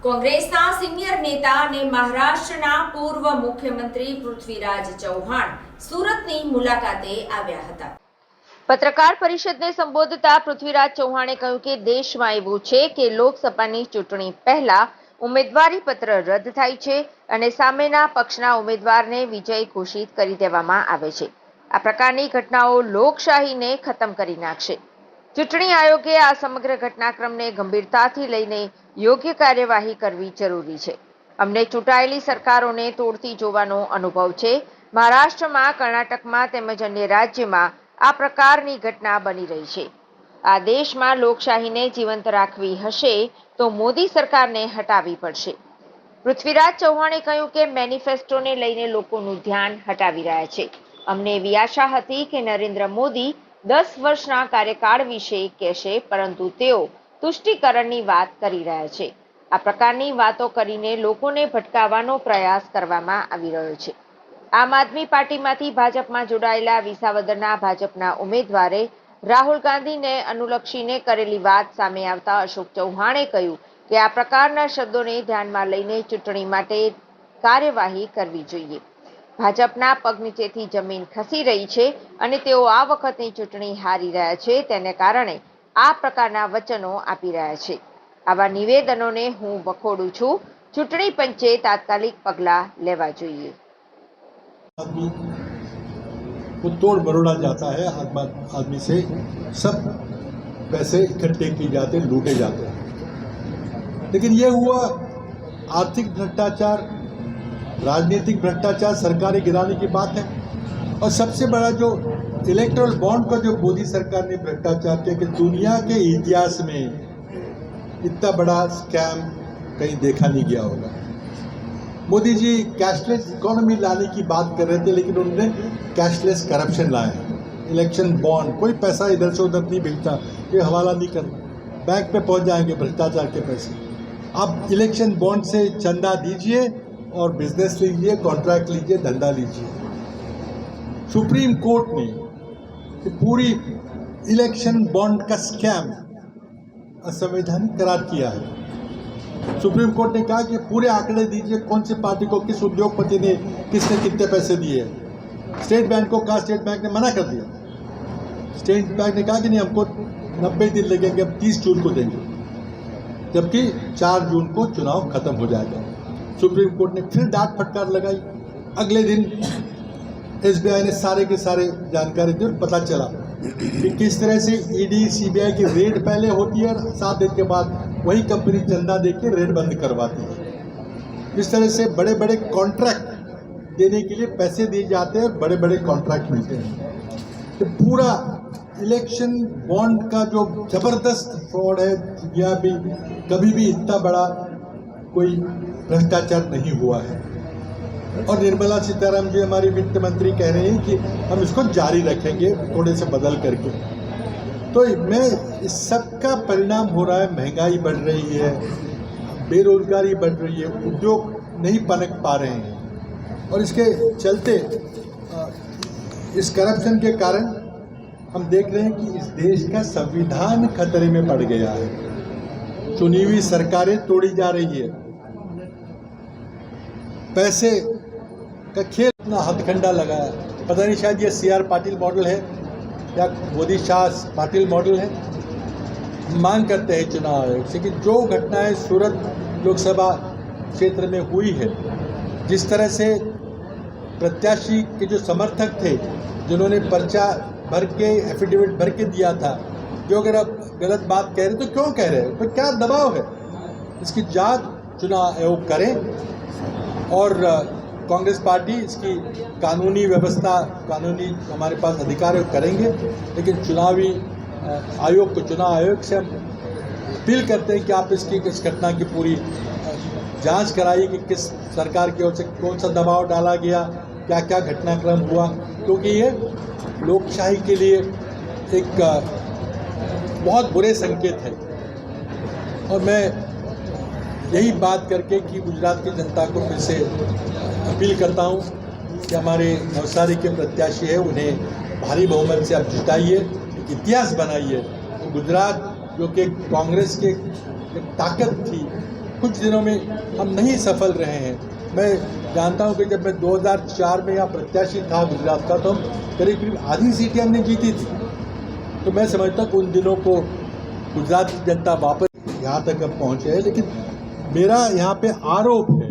કોંગ્રેસના સિનિયર નેતા અને મહારાષ્ટ્રના પૂર્વ મુખ્યમંત્રી પૃથ્વીરાજ ચૌહાણ સુરતની મુલાકાતે આવ્યા હતા। પત્રકાર પરિષદને સંબોધતા પૃથ્વીરાજ ચૌહાણે કહ્યું કે દેશમાં એવું છે કે લોકસભાની ચૂંટણી પહેલા ઉમેદવારી પત્ર રદ થાય છે અને સામેના પક્ષના ઉમેદવારને વિજય ઘોષિત કરી દેવામાં આવે છે। આ પ્રકારની ઘટનાઓ લોકશાહીને ખતમ કરી નાખશે। ચૂંટણી આયોગે આ સમગ્ર ઘટનાક્રમને ગંભીરતાથી લઈને યોગ્ય કાર્યવાહી કરવી જરૂરી છે। અમને ચૂંટાયેલી સરકારોને તોડતી જોવાનો અનુભવ છે। મહારાષ્ટ્રમાં, કર્ણાટકમાં તેમજ અન્ય રાજ્યમાં આ પ્રકારની ઘટના બની રહી છે। આ દેશમાં લોકશાહીને જીવંત રાખવી હશે તો મોદી સરકારને હટાવવી પડશે। પૃથ્વીરાજ ચૌહાણે કહ્યું કે મેનિફેસ્ટોને લઈને લોકોનું ધ્યાન હટાવી રહ્યા છે। અમને એવી આશા હતી કે નરેન્દ્ર મોદી 10 વર્ષના કાર્યકાળ વિશે કહેશે, પરંતુ તેઓ તુષ્ટિકરણની વાત કરી રહ્યા છે। આ પ્રકારની વાતો કરીને લોકોને ભટકાવવાનો પ્રયાસ કરવામાં આવી રહ્યો છે। આમ આદમી પાર્ટીમાંથી ભાજપમાં જોડાયેલા વિસાવદરના ભાજપના ઉમેદવારે રાહુલ ગાંધીને અનુલક્ષીને કરેલી વાત સામે આવતા અશોક ચૌહાણે કહ્યું કે આ પ્રકારના શબ્દોને ધ્યાનમાં લઈને ચૂંટણી માટે કાર્યવાહી કરવી જોઈએ। ભાજપના પગ નીચેથી જમીન ખસી રહી છે અને તેઓ આ વખતની ચૂંટણી હારી રહ્યા છે, તેને કારણે આ પ્રકારના વચનો આપી રહ્યા છે। આવા નિવેદનોને હું વખોડું છું। ચૂંટણી પંચે તાત્કાલિક પગલાં લેવા જોઈએ। वो तोड़ मरोड़ा जाता है, आदमी से सब पैसे इकट्ठे किए जाते, लूटे जाते हैं। लेकिन ये हुआ आर्थिक भ्रष्टाचार, राजनीतिक भ्रष्टाचार, सरकारें गिराने की बात है। और सबसे बड़ा जो इलेक्टोरल बॉन्ड का जो मोदी सरकार ने भ्रष्टाचार किया कि दुनिया के इतिहास में इतना बड़ा स्कैम कहीं देखा नहीं गया होगा। मोदी जी कैशलेस इकोनॉमी लाने की बात कर रहे थे, लेकिन उन्होंने कैशलेस करप्शन लाया। इलेक्शन बॉन्ड, कोई पैसा इधर से उधर नहीं भेजता, ये हवाला नहीं करता, बैंक पे पहुंच जाएंगे भ्रष्टाचार के पैसे। आप इलेक्शन बॉन्ड से चंदा दीजिए और बिजनेस लीजिए, कॉन्ट्रैक्ट लीजिए, धंधा लीजिए। सुप्रीम कोर्ट ने पूरी इलेक्शन बॉन्ड का स्कैम असंवैधानिक करार किया है। सुप्रीम कोर्ट ने कहा कि पूरे आंकड़े दीजिए, कौन सी पार्टी को, किस उद्योगपति ने, किसने कितने पैसे दिए। स्टेट बैंक को कहा, स्टेट बैंक ने मना कर दिया। स्टेट बैंक ने कहा कि नहीं, हमको 90 दिन लगेंगे, अब 30 जून को देंगे, जबकि 4 जून को चुनाव खत्म हो जाएगा। सुप्रीम कोर्ट ने फिर डांट फटकार लगाई। अगले दिन SBI ने सारे के सारे जानकारी दी और पता चला कि किस तरह से ED CBI की रेड पहले होती है और 7 दिन के बाद वही कंपनी चंदा देके रेड बंद करवाती है। इस तरह से बड़े बड़े कॉन्ट्रैक्ट देने के लिए पैसे दिए जाते हैं और बड़े बड़े कॉन्ट्रैक्ट मिलते हैं। तो पूरा इलेक्शन बॉन्ड का जो जबरदस्त फ्रॉड है, दुनिया में कभी भी इतना बड़ा कोई भ्रष्टाचार नहीं हुआ है। और निर्मला सीतारामन जी हमारी वित्त मंत्री कह रहे हैं कि हम इसको जारी रखेंगे, थोड़े से बदल करके। तो मैं इस सब का परिणाम हो रहा है, महंगाई बढ़ रही है, बेरोजगारी बढ़ रही है, उद्योग नहीं पनप पा रहे हैं। और इसके चलते इस करप्शन के कारण हम देख रहे हैं कि इस देश का संविधान खतरे में पड़ गया है। चुनी हुई सरकारें तोड़ी जा रही है। पैसे का खेल इतना हथकंडा लगाया, पता नहीं शायद ये CR पाटिल मॉडल है या मोदी शाह पाटिल मॉडल है। मांग करते हैं चुनाव आयोग से कि जो घटनाएं सूरत लोकसभा क्षेत्र में हुई है, जिस तरह से प्रत्याशी के जो समर्थक थे, जिन्होंने पर्चा भर के, एफिडेविट भर के दिया था, जो अगर आप गलत बात कह रहे तो क्यों कह रहे हो, तो क्या दबाव है, इसकी जांच चुनाव आयोग करें। और कांग्रेस पार्टी इसकी कानूनी व्यवस्था, कानूनी हमारे पास अधिकार करेंगे, लेकिन चुनावी आयोग को, चुनाव आयोग से हम अपील करते हैं कि आप इसकी इस घटना की पूरी जांच कराइए कि किस सरकार की ओर से कौन सा दबाव डाला गया, क्या क्या घटनाक्रम हुआ, क्योंकि ये लोकशाही के लिए एक बहुत बुरे संकेत है। और मैं यही बात करके कि गुजरात की जनता को फिर से अपील करता हूँ कि हमारे नवसारी के प्रत्याशी है, उन्हें भारी बहुमत से आप जिताइए, एक इतिहास बनाइए। तो गुजरात जो कि कांग्रेस की एक ताकत थी, कुछ दिनों में हम नहीं सफल रहे हैं। मैं जानता हूं कि जब मैं 2004 में यहाँ प्रत्याशी था गुजरात का, तो हम करीब आधी सीटें हमने जीती थी। तो मैं समझता हूँ उन दिनों को गुजरात की जनता वापस यहाँ तक अब पहुँचे है। लेकिन मेरा यहाँ पे आरोप है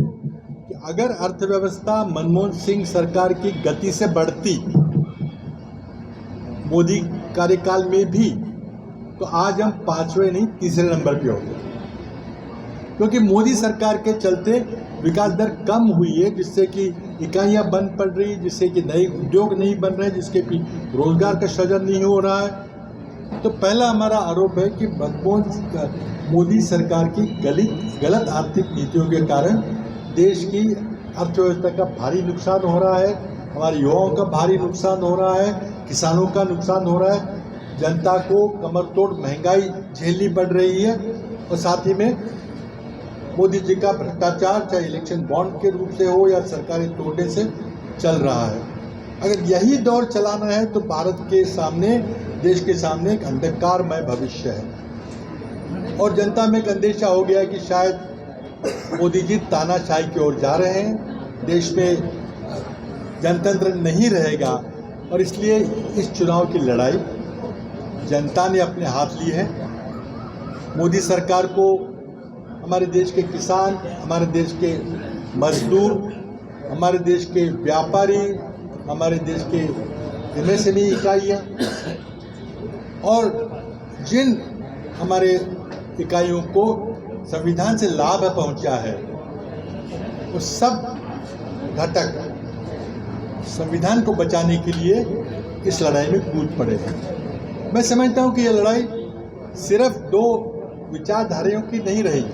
कि अगर अर्थव्यवस्था मनमोहन सिंह सरकार की गति से बढ़ती मोदी कार्यकाल में भी, तो आज हम 5वें नहीं 3रे नंबर पे होते, क्योंकि मोदी सरकार के चलते विकास दर कम हुई है, जिससे कि इकाइयां बंद पड़ रही, जिससे कि नए उद्योग नहीं बन रहे, जिसके भी रोजगार का सृजन नहीं हो रहा है। तो पहला हमारा आरोप है कि मोदी सरकार की गलत आर्थिक नीतियों के कारण देश की अर्थव्यवस्था का भारी नुकसान हो रहा है, हमारे युवाओं का भारी नुकसान हो रहा है, किसानों का नुकसान हो रहा है, जनता को कमरतोड़ महंगाई झेलनी पड़ रही है, और साथ ही में मोदी जी का भ्रष्टाचार चाहे इलेक्शन बॉन्ड के रूप से हो या सरकारी तोड़ने से चल रहा है। अगर यही दौर चलाना है तो भारत के सामने, देश के सामने एक अंधकारमय भविष्य है। और जनता में एक अंदेशा हो गया कि शायद मोदी जी तानाशाही की ओर जा रहे हैं, देश में जनतंत्र नहीं रहेगा, और इसलिए इस चुनाव की लड़ाई जनता ने अपने हाथ ली है। मोदी सरकार को हमारे देश के किसान, हमारे देश के मजदूर, हमारे देश के व्यापारी, हमारे देश के MSME इकाइयाँ और जिन हमारे इकाइयों को संविधान से लाभ पहुंचा है, वो सब घटक संविधान को बचाने के लिए इस लड़ाई में कूद पड़े हैं। मैं समझता हूं कि ये लड़ाई सिर्फ 2 विचारधाराओं की नहीं रही।